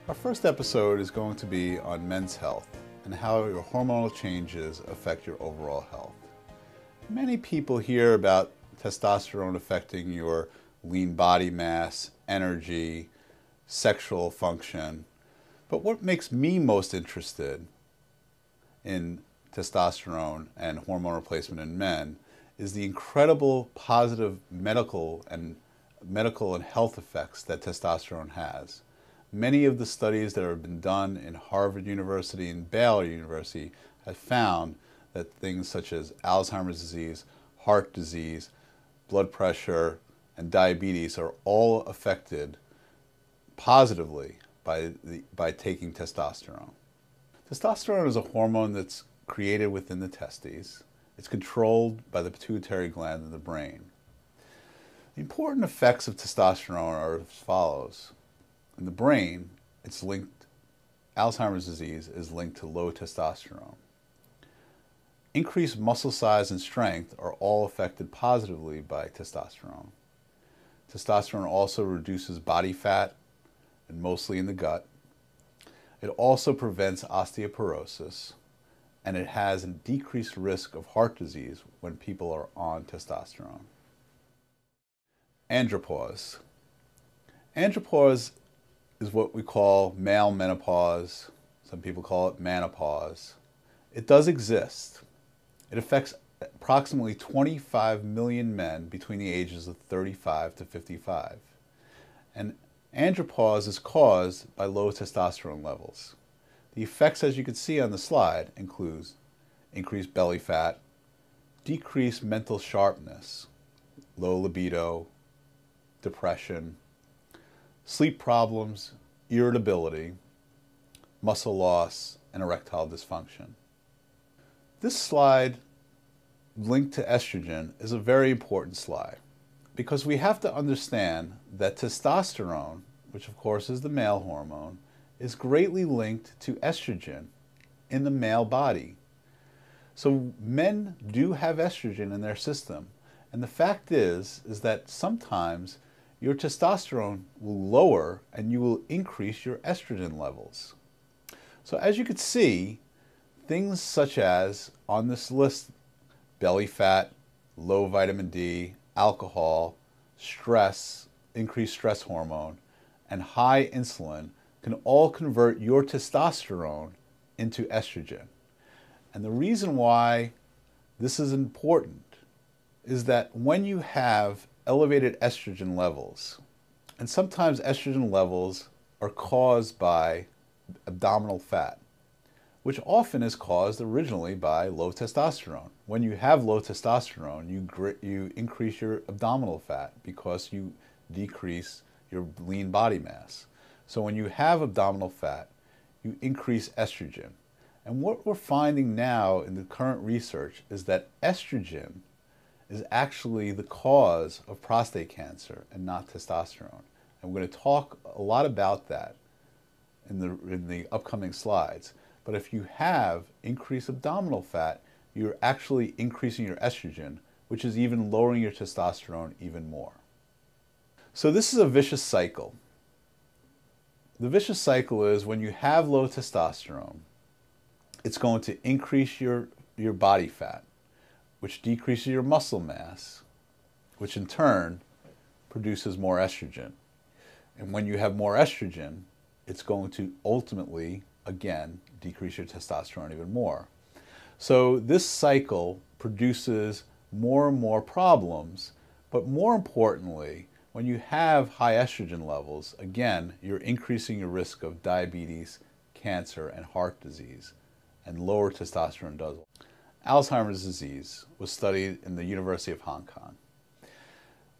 Our first episode is going to be on men's health and how your hormonal changes affect your overall health. Many people hear about testosterone affecting your lean body mass, energy, sexual function, but what makes me most interested in testosterone and hormone replacement in men is the incredible positive medical and health effects that testosterone has. Many of the studies that have been done in Harvard University and Baylor University have found that things such as Alzheimer's disease, heart disease, blood pressure, and diabetes are all affected positively by taking testosterone. Testosterone is a hormone that's created within the testes. It's controlled by the pituitary gland in the brain. The important effects of testosterone are as follows. In the brain, Alzheimer's disease is linked to low testosterone. Increased muscle size and strength are all affected positively by testosterone. Testosterone also reduces body fat, and mostly in the gut. It also prevents osteoporosis, and it has a decreased risk of heart disease when people are on testosterone. Andropause. Andropause is what we call male menopause. Some people call it menopause. It does exist. It affects approximately 25 million men between the ages of 35 to 55. And andropause is caused by low testosterone levels. The effects, as you can see on the slide, include increased belly fat, decreased mental sharpness, low libido, depression, sleep problems, irritability, muscle loss, and erectile dysfunction. This slide, linked to estrogen, is a very important slide because we have to understand that testosterone, which of course is the male hormone, is greatly linked to estrogen in the male body. So men do have estrogen in their system, and the fact is that sometimes your testosterone will lower and you will increase your estrogen levels. So as you can see, things such as on this list, belly fat, low vitamin D, alcohol, stress, increased stress hormone, and high insulin can all convert your testosterone into estrogen. And the reason why this is important is that when you have elevated estrogen levels, and sometimes estrogen levels are caused by abdominal fat, which often is caused originally by low testosterone. When you have low testosterone, you increase your abdominal fat because you decrease your lean body mass. So when you have abdominal fat, you increase estrogen. And what we're finding now in the current research is that estrogen is actually the cause of prostate cancer and not testosterone. And we're going to talk a lot about that in the upcoming slides. But if you have increased abdominal fat, you're actually increasing your estrogen, which is even lowering your testosterone even more. So this is a vicious cycle. The vicious cycle is when you have low testosterone, it's going to increase your body fat, which decreases your muscle mass, which in turn produces more estrogen. And when you have more estrogen, it's going to ultimately, again, decrease your testosterone even more. So this cycle produces more and more problems, but more importantly, when you have high estrogen levels, again, you're increasing your risk of diabetes, cancer, and heart disease, and lower testosterone does. Alzheimer's disease was studied in the University of Hong Kong.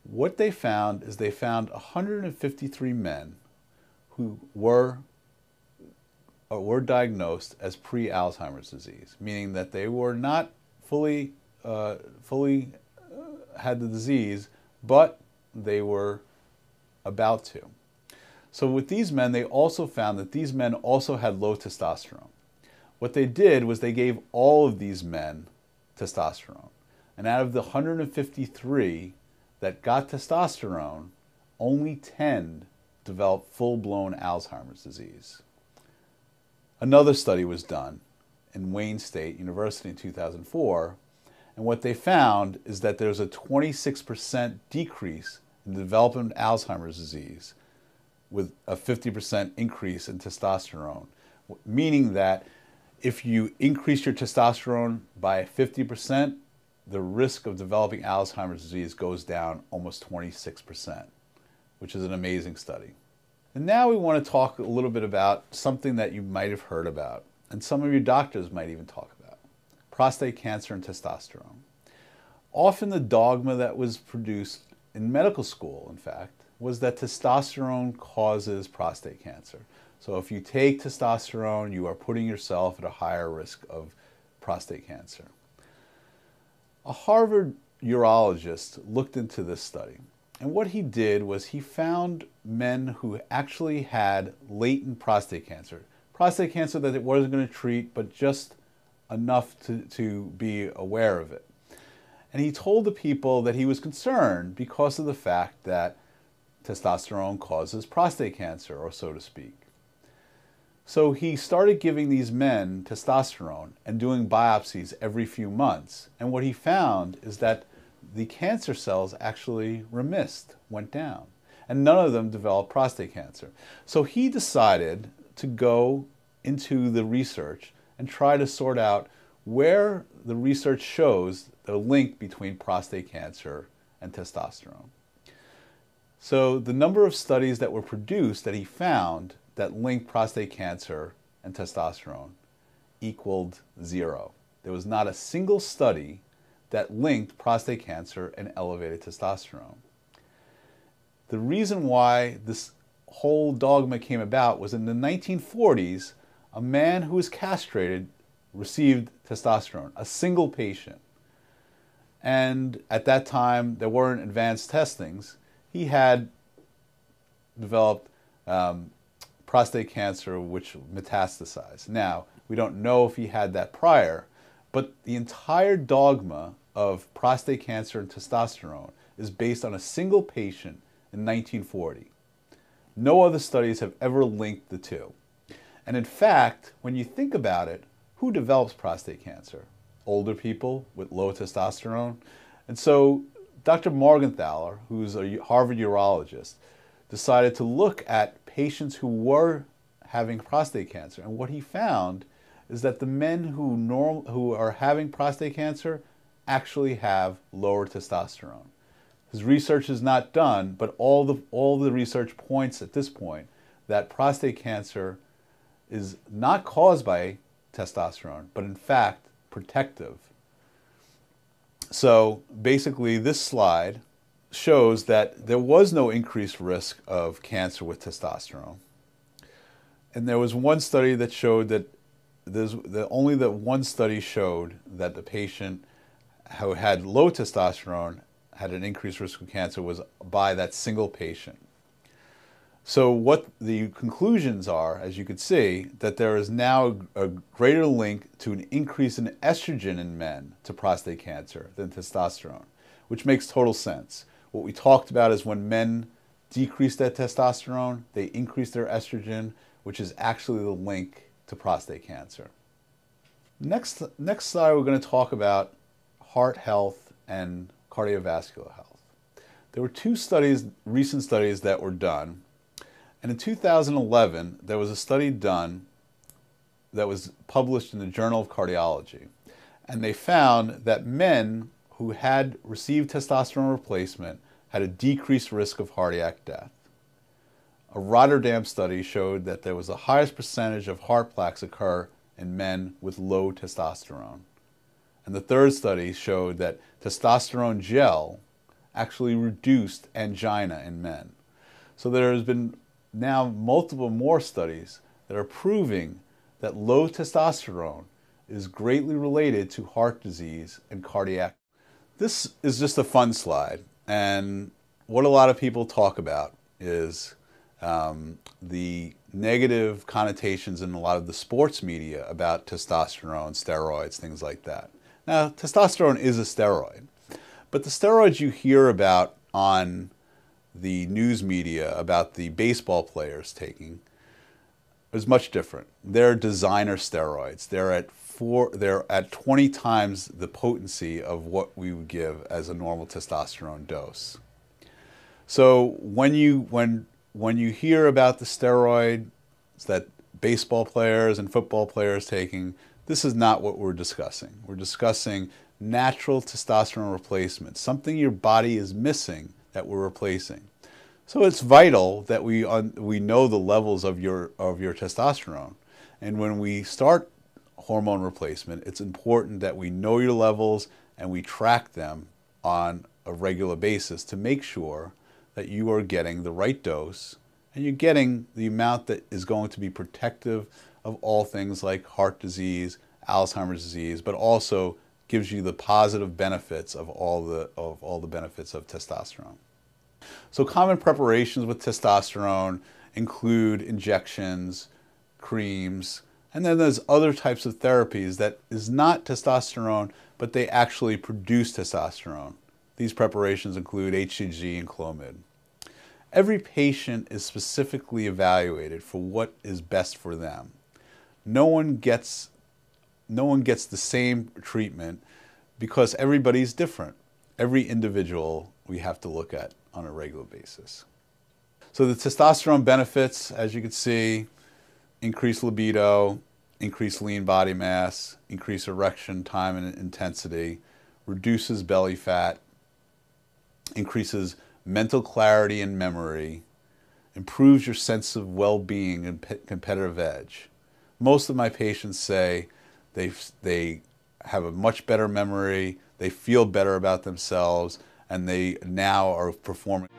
What they found is they found 153 men who were diagnosed as pre-Alzheimer's disease, meaning that they were not fully had the disease, but they were about to. So with these men, they also found that these men also had low testosterone. What they did was they gave all of these men testosterone. And out of the 153 that got testosterone, only 10 develop full-blown Alzheimer's disease. Another study was done in Wayne State University in 2004, and what they found is that there's a 26% decrease in the development of Alzheimer's disease with a 50% increase in testosterone, meaning that if you increase your testosterone by 50%, the risk of developing Alzheimer's disease goes down almost 26%, which is an amazing study. And now we want to talk a little bit about something that you might have heard about, and some of your doctors might even talk about: prostate cancer and testosterone. Often the dogma that was produced in medical school, in fact, was that testosterone causes prostate cancer. So if you take testosterone, you are putting yourself at a higher risk of prostate cancer. A Harvard urologist looked into this study, and what he did was he found men who actually had latent prostate cancer that it wasn't going to treat, but just enough to be aware of it. And he told the people that he was concerned because of the fact that testosterone causes prostate cancer, or so to speak. So he started giving these men testosterone and doing biopsies every few months. And what he found is that the cancer cells actually remissed, went down, and none of them developed prostate cancer. So he decided to go into the research and try to sort out where the research shows the link between prostate cancer and testosterone. So the number of studies that were produced that he found that linked prostate cancer and testosterone equaled 0. There was not a single study that linked prostate cancer and elevated testosterone. The reason why this whole dogma came about was in the 1940s, a man who was castrated received testosterone, a single patient. And at that time, there weren't advanced testings. He had developed prostate cancer, which metastasized. Now, we don't know if he had that prior, but the entire dogma of prostate cancer and testosterone is based on a single patient in 1940. No other studies have ever linked the two. And in fact, when you think about it, who develops prostate cancer? Older people with low testosterone. And so Dr. Morgenthaler, who's a Harvard urologist, decided to look at patients who were having prostate cancer. And what he found is that the men who are having prostate cancer actually have lower testosterone. His research is not done, but all the research points at this point that prostate cancer is not caused by testosterone, but in fact protective. So basically this slide shows that there was no increased risk of cancer with testosterone. And there was one study that showed that only the one study showed that the patient who had low testosterone had an increased risk of cancer was by that single patient. So what the conclusions are, as you can see, that there is now a greater link to an increase in estrogen in men to prostate cancer than testosterone, which makes total sense. What we talked about is when men decrease their testosterone, they increase their estrogen, which is actually the link to prostate cancer. Next slide, we're going to talk about heart health and cardiovascular health. There were two studies, recent studies that were done. And in 2011, there was a study done that was published in the Journal of Cardiology. And they found that men who had received testosterone replacement had a decreased risk of cardiac death. A Rotterdam study showed that there was the highest percentage of heart plaques occur in men with low testosterone. And the third study showed that testosterone gel actually reduced angina in men. So there has been now multiple more studies that are proving that low testosterone is greatly related to heart disease and cardiac. This is just a fun slide, and what a lot of people talk about is the negative connotations in a lot of the sports media about testosterone, steroids, things like that. Now, testosterone is a steroid, but the steroids you hear about on the news media about the baseball players taking is much different. They're designer steroids. They're at 20 times the potency of what we would give as a normal testosterone dose. So when you hear about the steroids that baseball players and football players taking, this is not what we're discussing. We're discussing natural testosterone replacement, something your body is missing that we're replacing. So it's vital that we know the levels of your testosterone. And when we start hormone replacement, it's important that we know your levels and we track them on a regular basis to make sure that you are getting the right dose and you're getting the amount that is going to be protective of all things like heart disease, Alzheimer's disease, but also gives you the positive benefits of all the benefits of testosterone. So common preparations with testosterone include injections, creams, and then there's other types of therapies that is not testosterone, but they actually produce testosterone. These preparations include HCG and Clomid. Every patient is specifically evaluated for what is best for them. No one gets the same treatment because everybody's different. Every individual we have to look at on a regular basis. So the testosterone benefits, as you can see, increased libido, increased lean body mass, increased erection time and intensity, reduces belly fat, increases mental clarity and memory, improves your sense of well-being and competitive edge. Most of my patients say they have a much better memory, they feel better about themselves, and they now are performing